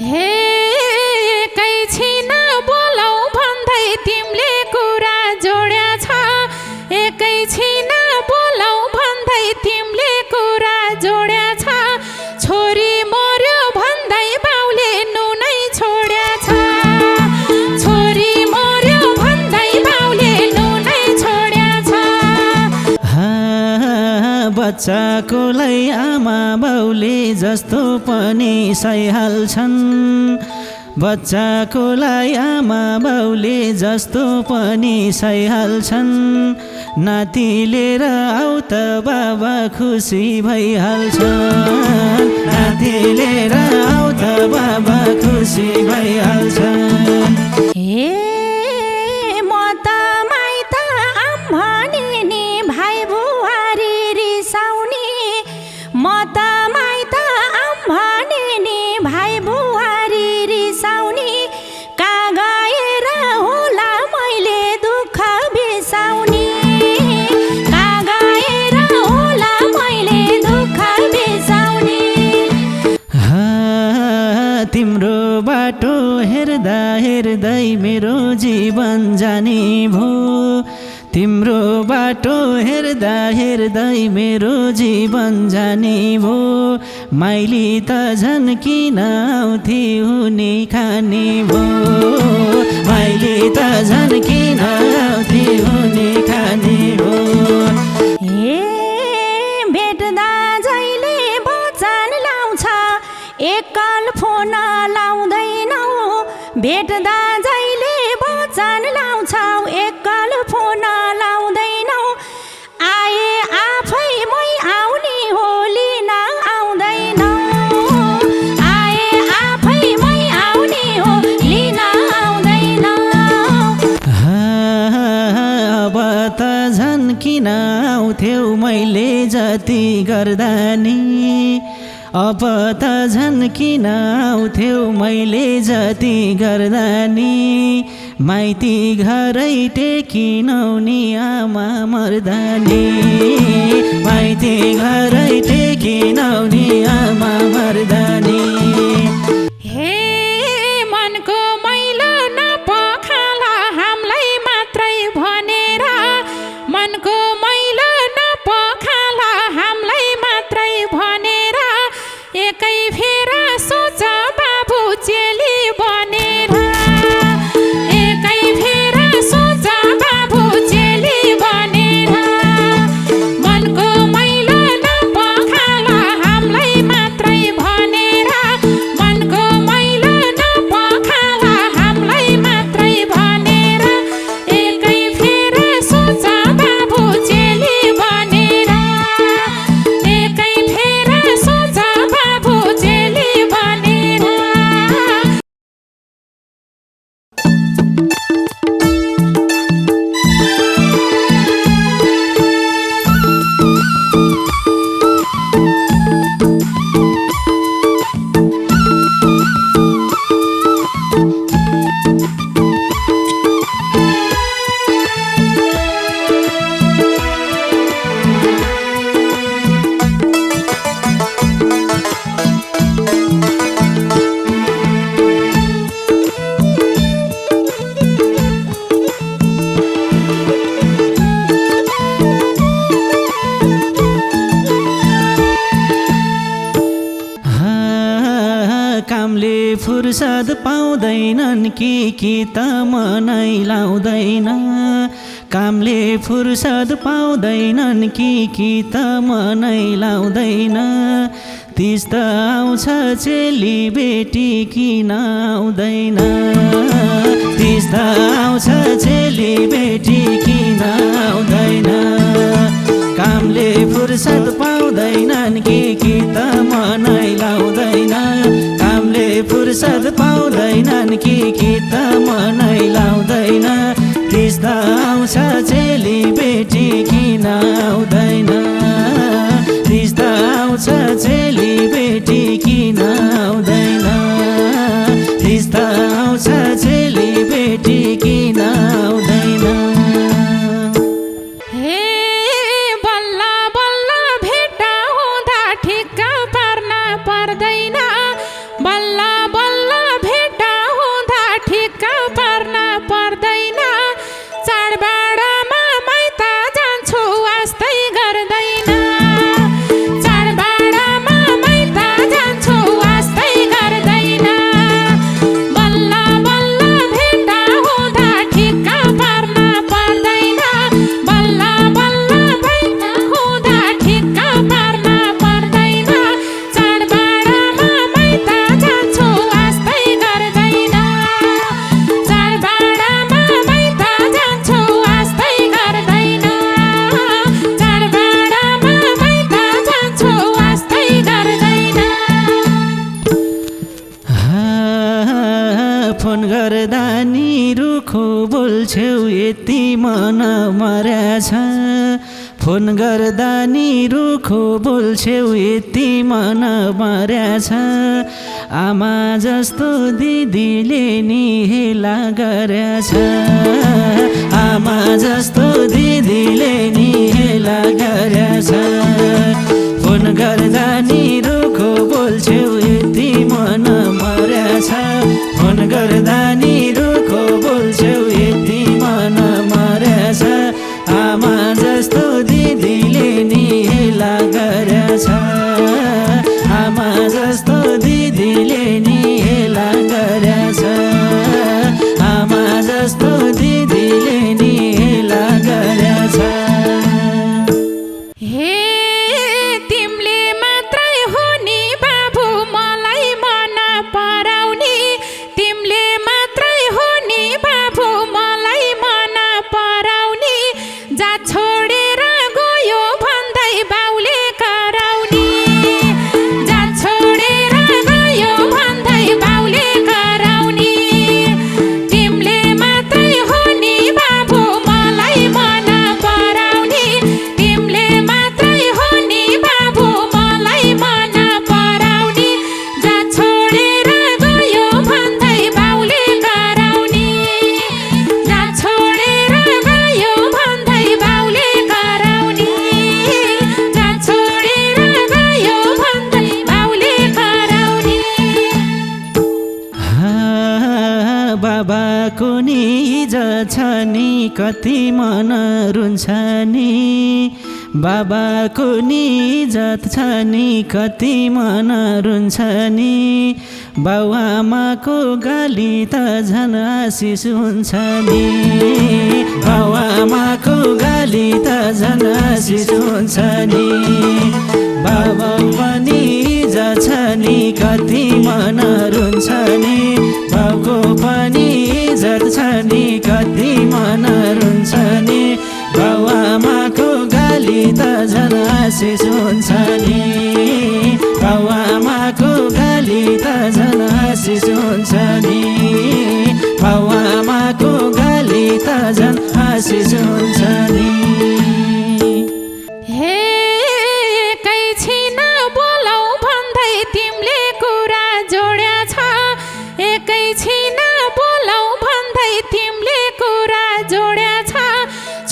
हे एकैछिन बोलौ भन्दै तिमीले कुरा जोड्या छ एकैछिन बोलौ भन्दै तिमीले कुरा जोड्या छ छोरी मर्यो भन्दै बाउले नुनै छोड्या छ छोरी मर्यो भन्दै बाउले नुनै छोड्या छ बच्चाकोलाई आमा बाउले जस्तो पनि सहिहाल्छन् बच्चाकोलाई आमा बाउले जस्तो पनि सहिहाल्छन् नाति लिएर आऊ त बाबा खुसी भइहाल्छन् नाति लिएर आऊ त बाबा खुसी भइहाल्छन् तिम्रो बाटो हेर्दा हेर्दै मेरो जीवन जाने भो तिम्रो बाटो हेर्दा हेर्दै मेरो जीवन जाने भो माइली त झन् किन आउँथे हुने खाने भो माइली त झन् किन आउँथे हुने खाने भो भेट्दा जहिले वचन लाउँछ एकल फोन लाउँदैनौ भेट्दा जहिले वचन लाउँछौ एकल फोन लाउँदैनौ आए आफै मै आउने हो लिन आउँदैनौ आए आफै मै आउने हो लिन आउँदैनौ अब त झन् किन आउँथ्यौ मैले जति गर्दा नि अब त झन् किन आउँथ्यौ मैले जति गर्दा नि माइती घरै टेकिनौ नि आमा मर्दा नि माइती घरै टेकिनौ नि आमा मर्दा नि हे मनको मैलो नपखाला हामीलाई मात्रै भनेर मनको मैलो नपखाला हामीलाई मात्रै भनेर एकै फेर सोच बाबु चेली बनेर एकै फेर सोच बाबु चेली बनेर मनको मैलो नपखाला हामीलाई मात्रै भनेर मनको मैलो नपखाला हामीलाई मात्रै भनेर एकै फेर सोच बाबु चेली बनेर एकै फेर सोच बाबु चेली बनेर कामले फुर्सद पाउँदैनन् कि त मनै लाउँदैन कामले फुर्सद पाउँदैनन् कि त मनै लाउँदैन तिस त आउँछ चेली बेटी किन आउँदैन तिस त आउँछ चेली बेटी किन आउँदैन कामले फुर्सद पाउँदैनन् कि त मनै लाउँदैन कामले फुर्सद पाउँदैनन् कि त मनै लाउँदैन तिस त आउँछ चेली बेटी किन आउँदैन तिस त आउँछ चेली बेटी किन आउँदैन तिस त आउँछ चेली बेटी किन आउँदैन हे बल्ल बल्ल भेट हुँदा ठिक्क पार्न पर्दैन बल्ल बल्ल फोन गर्दा नि रुखो बोल्छौ यति मन मर्याछ फोन गर्दा नि रुखो बोल्छौ यति मन मर्याछ आमा जस्तो दिदीले नि हेला गर्याछ आमा जस्तो दिदीले नि हेला गर्याछ फोन गर्दा नि रुखो बोल्छौ यति मन मर्याछ फोन गर्दा नि रुखो बोल्छौ यति मन मर्याछ आमा जस्तो दिदीले नि हेला गर्याछ आमा जस्तो दिदीले नि हेला गर्याछ आमा जस्तो दिदीले नि हेला गर्याछ हे तिमीले मात्रै हो नि बाबु मलाई मन पराउने तिमीले मात्रै हो नि बाबु मलाई मन पराउने जा छोडेर गयो भन्दै बाउले कराउने जा छोडेर गयो भन्दै बाउले कराउने तिमीले मात्रै हो नि बाबु मलाई मन पराउने तिमीले मात्रै हो नि बाबु मलाई मन पराउने जा छोडेर गयो भन्दै बाउले कराउने जा छोडेर गयो भन्दै बाउले कराउने जा छोडेर गयो भन्दै बाउले कराउने बाबाको नि इज्जत छ नि कति मन रुन्छ नि बाबाको नि इज्जत छ नि कति मन रुन्छ नि बाउआमाको गाली त झन् आशिष हुन्छ नि बाउआमाको गाली त झन् आशिष हुन्छ नि बाबा पनि इज्जत छ नि कति मन रुन्छ नि बाउको पनि इज्जत छ नि कति मन रुन्छ नि बाउआमाको गाली त झन् आशिष हुन्छ नि बाउआमाको गाली त झन् आशिष हुन्छ नि बाउआमाको गाली त झन् आशिष हुन्छ नि हे एकैछिन बोलौ भन्दै तिमीले कुरा जोड्याछ एकैछिन बोलौ भन्दै तिमीले कुरा जोड्याछ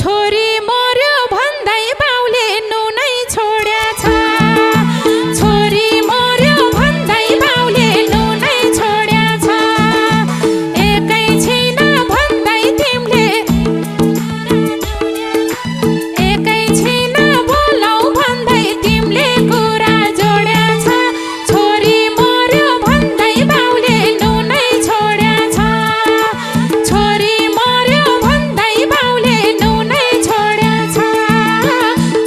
छोरी मर्यो भन्दै बाउले नुनै छोड्याछ छोरी मर्यो भन्दै बाउले नुनै छोड्याछ एकैछिन भन्दै तिमीले एकैछिन बोलौ भन्दै तिमीले कुरा जोड्याछ छोरी मर्यो भन्दै बाउले नुनै छोड्याछ छोरी मर्यो भन्दै बाउले नुनै छोड्याछ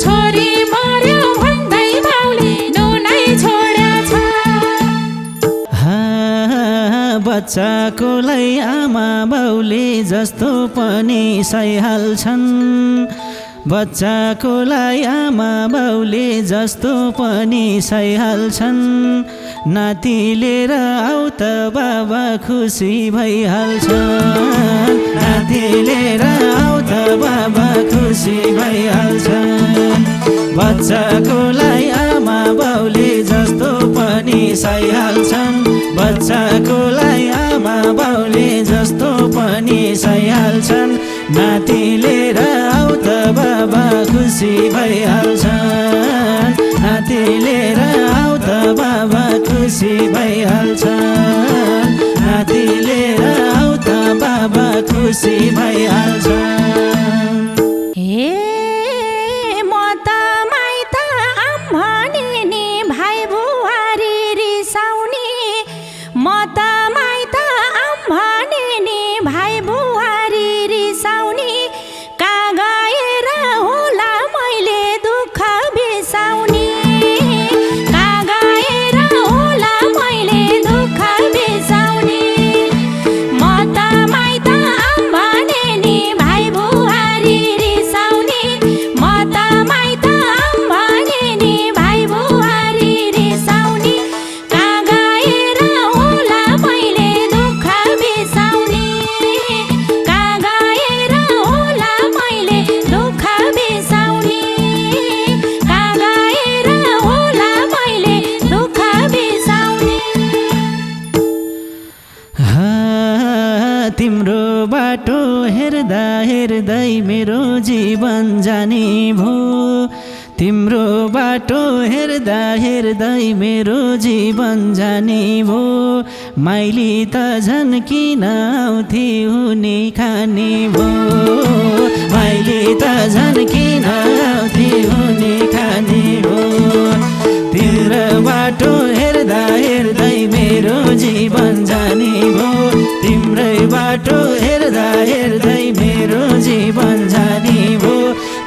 छोरी मर्यो भन्दै बाउले नुनै छोड्याछ बच्चाकोलाई आमा बाउले जस्तो पनि सहिहाल्छन् बच्चाकोलाई आमा बाउले जस्तो पनि सहिहाल्छन् नाति लिएर आऊ त बाबा खुसी भइहाल्छन् नाति लिएर आऊ त बाबा खुसी भइहाल्छन् बच्चाकोलाई आमा बाउले जस्तो पनि सहिहाल्छन् बच्चाकोलाई आमा बाउले जस्तो पनि सहिहाल्छन् नाति लिएर आऊ त बाबा खुसी भइहाल्छन् नाति लिएर आऊ त बाबा खुसी भइहाल्छन् नाति लिएर आऊ त बाबा खुसी भइहाल्छन् हे म त माइत आम्मानी नि भाइ बुहारी रिसाउने म त माइत आम्मानी नि भाइ बुहारी रिसाउने कहाँ गएर होला मैले दुःख बिसाउने कहाँ गएर होला मैले दुःख बिसाउने म त माइत आम्मानी नि भाइ बुहारी रिसाउने म त माइत आम्मानी नि भाइ बुहारी रिसाउने कहाँ गएर होला तिम्रो बाटो हेर्दा हेर्दै मेरो जीवन जाने भो तिम्रो बाटो हेर्दा हेर्दै मेरो जीवन जाने भो माइली त झन् किन आउँथे हुने खाने भो माइली त झन् किन आउँथे हुने खाने भो तिम्रो बाटो हेर्दा हेर्दै मेरो जीवन जाने भो तिम्रै बाटो हेर्दा हेर्दै मेरो जीवन जाने भो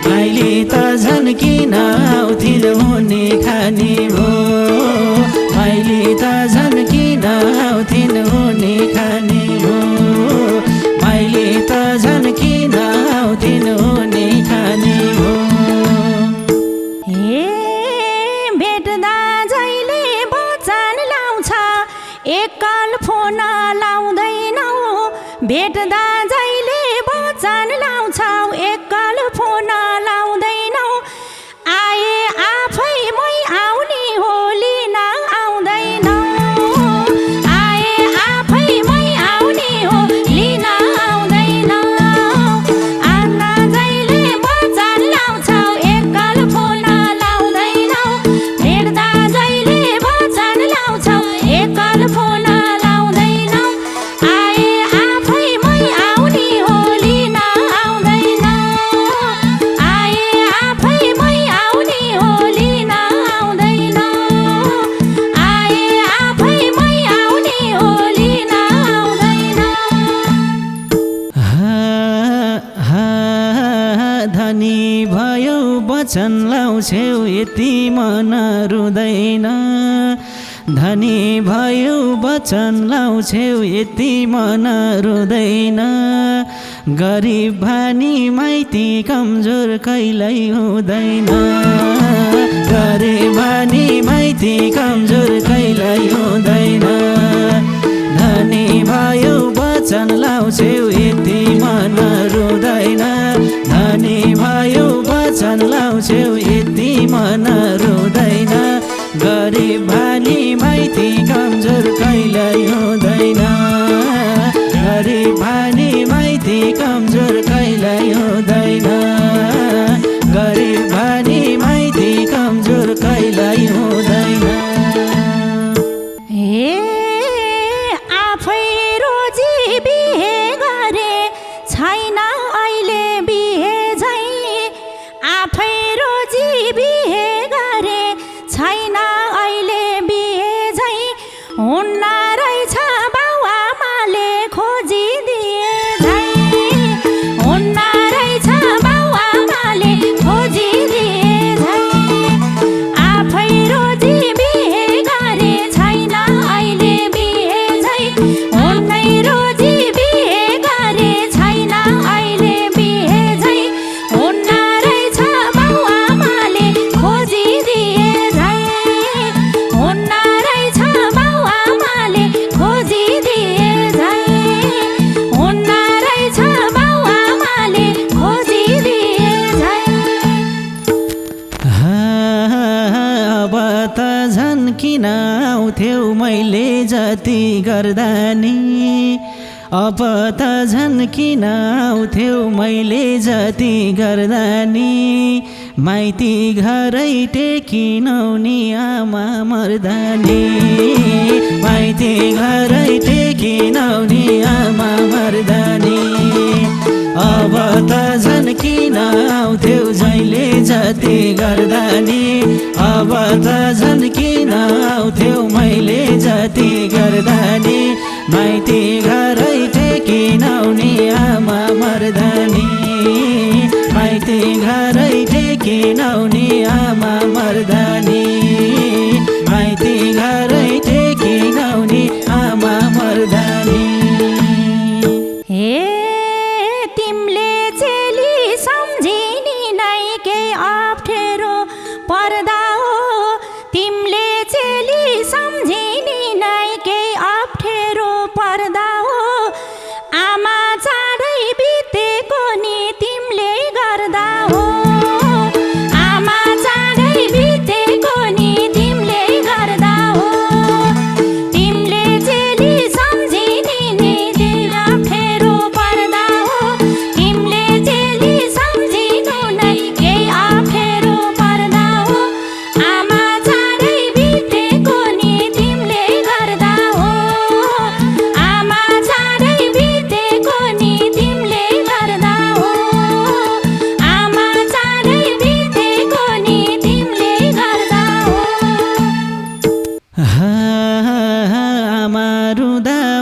माइली त झन् किन आउँथिन् हुने खाने भो माइली त झन् किन आउँथिन् हुने खाने भो माइली त झन् किन आउँथिन् हुने खाने भो हे भेट्दा जहिले वचन लाउँछ एकल फोन लाउँदैनौ भेट्दा जहिले वचन लाउँछौ एकल फोन लाउँदैनौ आए आफै मै आउने हो लिन आउँदैनौ आए आफै मै आउने हो लिन आउँदैनौ आना जहिले वचन लाउँछौ एकल फोन लाउँदैनौ भेट्दा जहिले वचन लाउँछौ एकल फोन लाउँदैनौ आए आफै मै आउने हो लिन आउँदैनौ आए आफै मै आउने हो लिन आउँदैनौ आए आफै मै आउने हो लिन आउँदैनौ धनी भयो वचन लाउँछौ यति मन रुँदैन धनी भयो वचन लाउँछौ यति मन रुँदैन गरिब भानी माइती कमजोर कहिल्यै हुँदैन गरिब भानी माइती कमजोर कहिल्यै हुँदैन धनी भयो वचन लाउँछौ यति मन रुँदैन धनी भयो वचन लाउँछौ यति मन रुँदैन गरिब भानी माइती कमजोर कहिल्यै हुँदैन गरिब भानी माइती कमजोर कहिल्यै हुँदैन गरिब भानी माइती कमजोर कहिल्यै हुँदैन हे आफै रोजी बिहे गरे छैन अहिले बिहे झै आफै रोजी बिहे गरे छैन अहिले बिहे झै हुन्न रहेछ बाउआमाले खोजिदिए झै हुन्न रहेछ बाउआमाले खोजिदिए झै आफै रोजी बिहे गरे छैन अहिले बिहे झै हुन्नै रोजी बिहे गरे छैन अहिले बिहे झै हुन्न रहेछ बाउआमाले खोजिदिए झै हुन्न रहेछ बाउआमाले खोजिदिए झै हुन्न रहेछ बाउआमाले खोजिदिए झै अब त झन् किन आउँथ्यौ मैले जति गर्दा नि अब त झन् किन आउँथ्यौ मैले जति गर्दा नि माइती घरै टेकिनौ नि आमा मर्दा नि माइती घरै टेकिनौ नि आमा मर्दा नि अब त झन् किन आउँथ्यौ जहिले जति गर्दा नि अब त झन् किन आउँथ्यौ मैले जति गर्दा नि माइती घरै टेकिनौ नि आमा मर्दा नि माइती घरै टेकिनौ नि आमा मर्दा नि माइती घरै टेकिनौ नि आमा मर्दा नि हे तिमीले चेली सम्झिनी नै केही अप्ठ्यारो पर्दा हो तिमीले चेली सम्झिनी नै केही अप्ठ्यारो पर्दा हो आमा चाँडै बितेको नि तिमीले गर्दा हो आमा चाँडै बितेको नि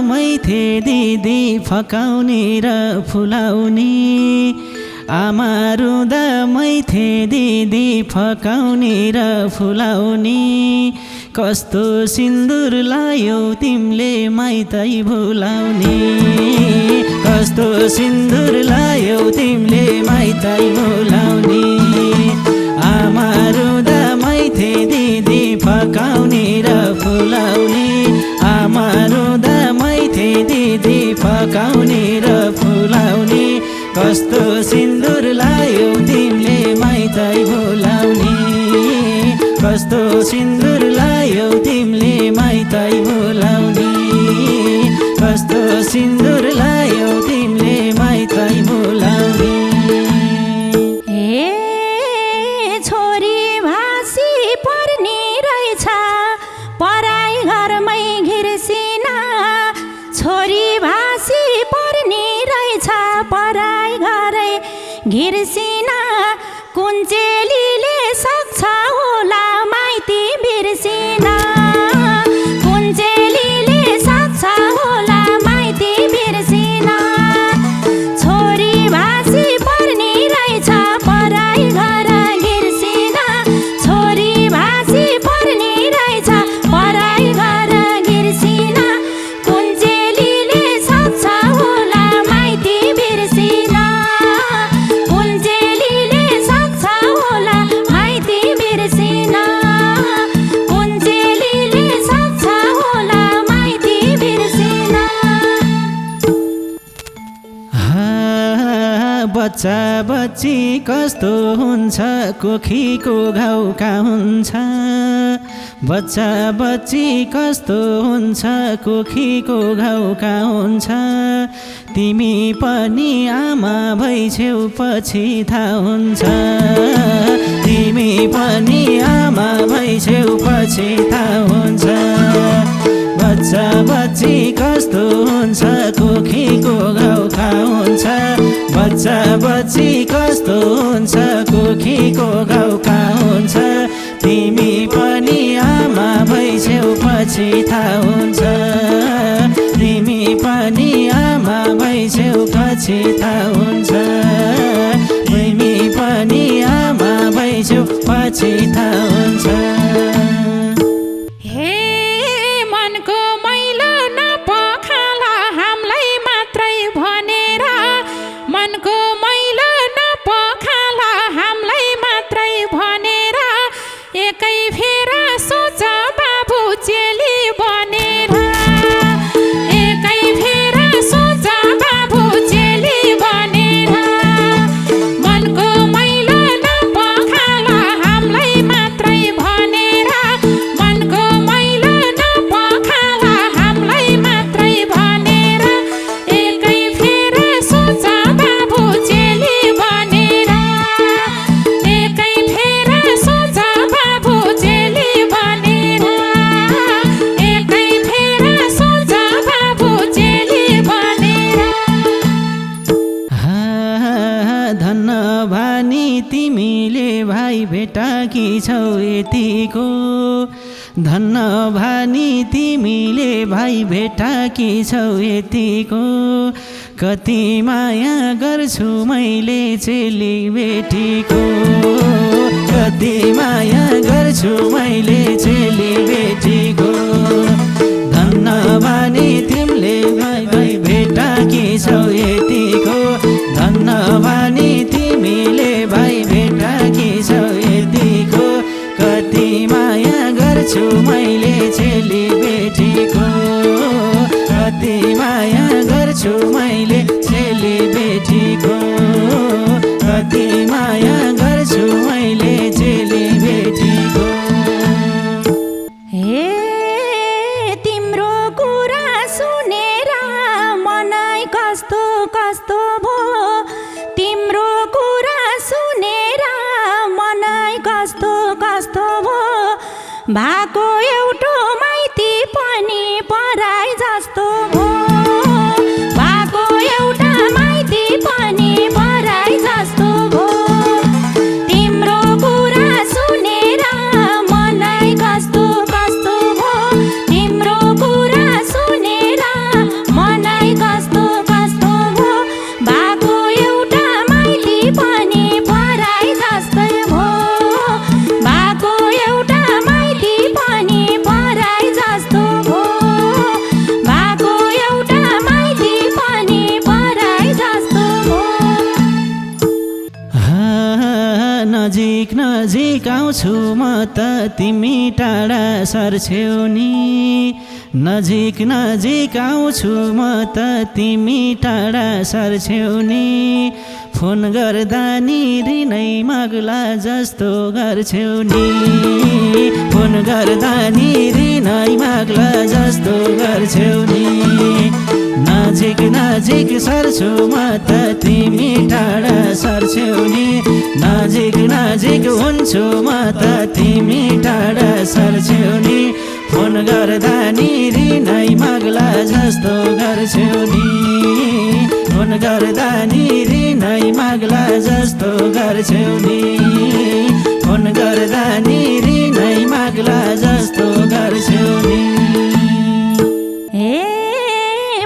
मैथे दिदी फकाउने र फुलाउने आमा रुँदा मैथे दिदी फकाउने र फुलाउने कस्तो सिन्दुर लायौ तिमीले माइतै भुलाउने कस्तो सिन्दुर लायौ तिमीले माइतै भुलाउने आमा रुँदा मैथे दिदी फकाउने र फुलाउने आमा रुँदा मैथे दिदी फकाउने र फुलाउने कस्तो सिन्दुर लायौ तिमीले माइतै भुलाउने कस्तो सिन्दुर लायौ तिमीले माइतै भुलाउने कस्तो सिन्दुर लायौ तिमीले माइतै भुलाउने छोरी भासी पर्ने रहेछ पराई घरमै घिर्सिना छोरी भासी पर्ने रहेछ पराई घरै घिर्सिना कुन चेलीले सक्छ होला माइती बिर्सिना कुन चेलीले सक्छ होला माइती बिर्सिना छोरी भासी पर्ने रहेछ पराई घर घिर्सिना छोरी भासी पर्ने रहेछ पराई घर घिर्सिना कुन चेलीले सक्छ होला माइती बिर्सिना कुन चेलीले सक्छ होला माइती बिर्सिना कुन चेलीले सक्छ होला माइती बिर्सिना बच्चा बच्ची कस्तो हुन्छ कोखीको घाउका हुन्छ बच्चा बच्ची कस्तो हुन्छ कोखीको घाउका हुन्छ तिमी पनि आमा भइछेउ पछि थाहा हुन्छ तिमी पनि आमा भइछेउ पछि थाहा हुन्छ बच्चा बच्ची कस्तो हुन्छ कोखीको घाउका हुन्छ बच्चा बच्ची कस्तो हुन्छ कोखीको घाउका हुन्छ तिमी पनि आमा भइछेउ पछि थाहा हुन्छ तिमी पनि आमा भइछेउ पछि थाहा हुन्छ तिमी पनि आमा भइछेउ पछि थाहा हुन्छ हे मनको मैलो नपखाला हामीलाई मात्रै भनेर मनको मैलो नपखाला हामीलाई मात्रै भनेर एकै फेरा सोच बाबु चेली बनेर एकै फेरा सोच बाबु चेली बनेर मनको मैलो नपखाला हामीलाई मात्रै भनेर मनको मैलो नपखाला हामीलाई मात्रै भनेर एकै फेरा सोच बाबु चेली बनेर एकै फेरा सोच बाबु चेली बनेर एकै फेरा सोच बाबु चेली बनेर धन्न भानी तिमीले भाइ भेटाकी छौ यतिको धन्न भानी तिमीले भाइ भेटाकी छौ यतिको कति माया गर्छु मैले चेली बेटीको कति माया गर्छु मैले चेली बेटीको धन्न भानी तिमीले भाइ भेटाकी छौ यतिको धन्न भानी तिमीले भाइ भेटाकी छौ यतिको कति माया गर्छु मैले चेली बेटीको कति माया गर्छु मैले चेली बेटीको कति माया गर्छु मैले चेली बेटीको हे तिम्रो कुरा सुनेर मनै कस्तो कस्तो भो तिम्रो कुरा सुनेर मनै कस्तो कस्तो भो भएको एउटो माइती पनि पराई जस्तो भो भएको एउटा माइती पनि पराई जस्तो भो तिम्रो कुरा सुनेर मनै कस्तो कस्तो भो तिम्रो कुरा सुनेर आउँछु म त तिमी टाढा सर्छौ नि नजिक नजिक आउँछु म त तिमी टाढा सर्छौ नि फोन गर्दा नि रिनै माग्ला जस्तो गर्छौ नि फोन गर्दा नि रिनै माग्ला जस्तो गर्छौ नि नजिक नजिक सर्छु म त तिमी टाढा सर्छौ नि नजिक नजिक हुन्छु म त तिमी टाढा सर्छौ नि फोन गर्दा नि रिनै माग्ला जस्तो गर्छौ नि फोन गर्दा नि रिनै माग्ला जस्तो गर्छौ नि फोन गर्दा नि रिनै माग्ला जस्तो गर्छौ नि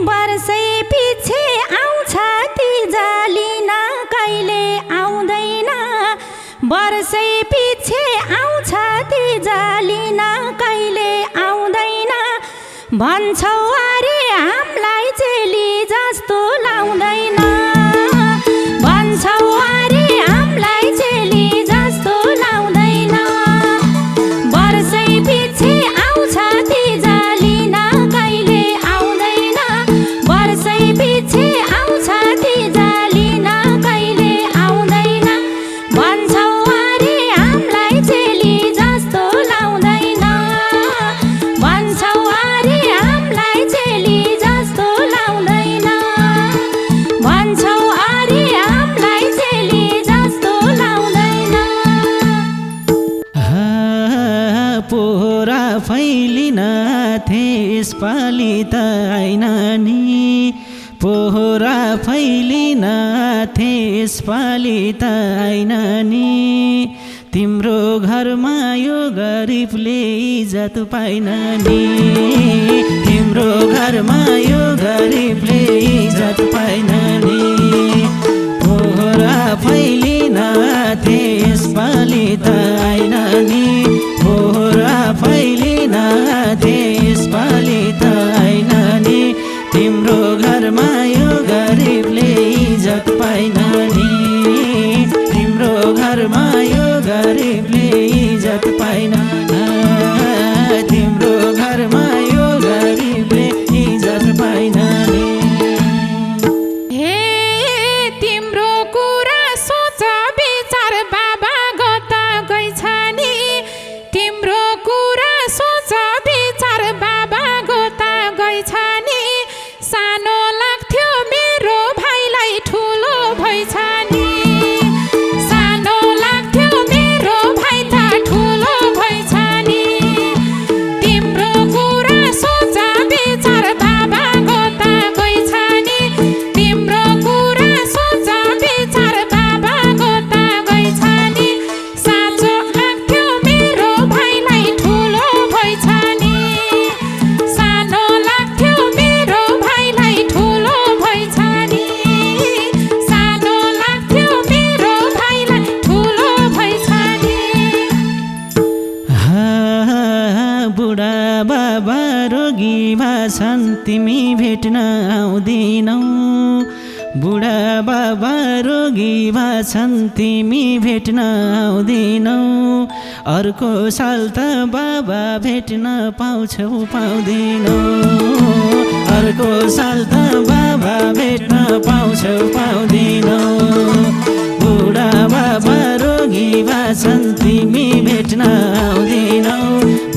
वर्षै पछि आउँछ ती जालिन कहिले आउँदैन वर्षै पछि आउँछ ती जालिन कहिले आउँदैन भन्छौ अरे हामीलाई चेली जस्तो लाउँदैन भन्छौ अरे हामीलाई चेली जस्तो लाउँदैन वर्षै पछि आउँछ ती जालिन कहिले आउँदैन वर्षै पछि आउँछ ती जालिन कहिले आउँदैन भन्छौ अरे हामीलाई चेली जस्तो लाउँदैन भन्छौ अरे हामीलाई चेली जस्तो लाउँदैन भन्छौ अरे हामीलाई चेली जस्तो लाउँदैन पोहोरा फैलिन त्यसपालि त आइन नि पोहोरा फैलिन त्यसपालि त आइन नि तिम्रो घरमा यो गरिबले इज्जत पाइन नि तिम्रो घरमा यो गरिबले इज्जत पाइन नि पोहोरा फैलिन त्यसपालि त आइन नि पोहोरा फैलिन त्यसपालि त आइन नि तिम्रो घरमा यो गरिबले इज्जत पाइन नि तिम्रो घरमा यो गरिबले इज्जत पाइन तिम्रो घरमा यो गरिबले इज्जत पाइन नि हे तिम्रो कुरा सोच विचार बाबा गता गइछ नि तिम्रो कुरा सोच विचार बाबा गता गइछ नि सानो लाग्थ्यो मेरो भाइलाई ठुलो भइछ नि सानो लाग्थ्यो मेरो भाइ त ठुलो भइछ नि तिम्रो कुरा सोच विचार बाबा गता गइछ नि तिम्रो कुरा सोच विचार बाबा गता गइछ नि साँचो लाग्थ्यो मेरो भाइलाई ठुलो भइछ नि सानो लाग्थ्यो मेरो भाइलाई ठुलो भइछ नि सानो लाग्थ्यो मेरो भाइलाई ठुलो भइछ नि बुढा बाबा रोगी भाछन् तिमी भेट्न आउँदिनौ बुढा बाबा रोगी भाछन् तिमी भेट्न आउँदिनौ अर्को साल त बाबा भेट्न पाउँछौ पाउँदिनौ अर्को साल त बाबा भेट्न पाउँछौ पाउँदिनौ बुढा बाबा रोगी भाछन् तिमी भेट्न आउँदिनौ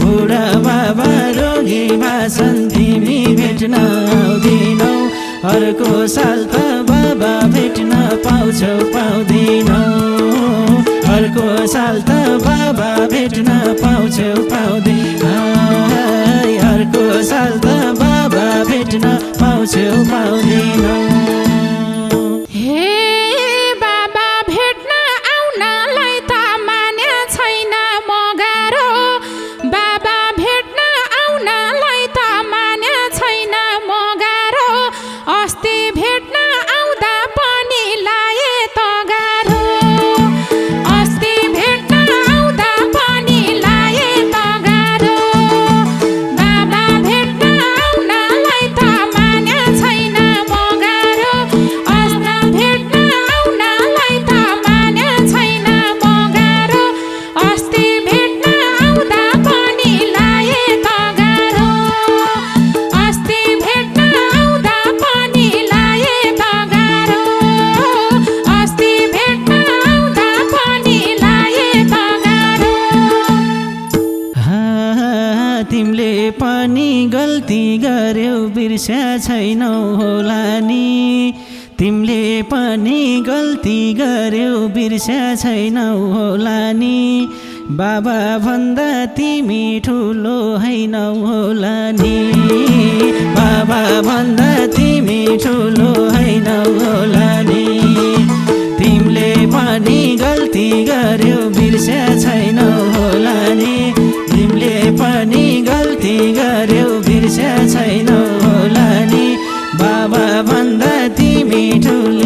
बुढा बाबा रोगी भाछन् तिमी भेट्न आउँदिनौ अर्को साल त बाबा भेट्न पाउँछौ पाउँदिनौ अर्को साल त बाबा भेट्न पाउँछौ पाउँदिनौ अर्को साल त बाबा भेट्न पाउँछौ पाउँदिनौ हे बाबा भेट्न आउनलाई त मान्या छैन म गाह्रो बाबा भेट्न आउनलाई त मान्या छैन म गाह्रो अस्ति भेट्न आउँदा पनि लाए त गाह्रो अस्ति भेट्न आउँदा पनि लाए त गाह्रो बाबा भेट्न आउनलाई त मान्या छैन म गाह्रो बिर्स्या छैनौ होला नि तिमीले पनि गल्ती गर्यौ बिर्स्या छैनौ होला नि बाबा भन्दा तिमी ठुलो हैनौ होला नि बाबा भन्दा तिमी ठुलो हैनौ होला नि तिमीले पनि गल्ती गर्यौ बिर्स्या छैनौ होला नि तिमीले पनि गल्ती गर्यौ बिर्स्या छैनौ होला नि बाबा भन्दा तिमी ठुलो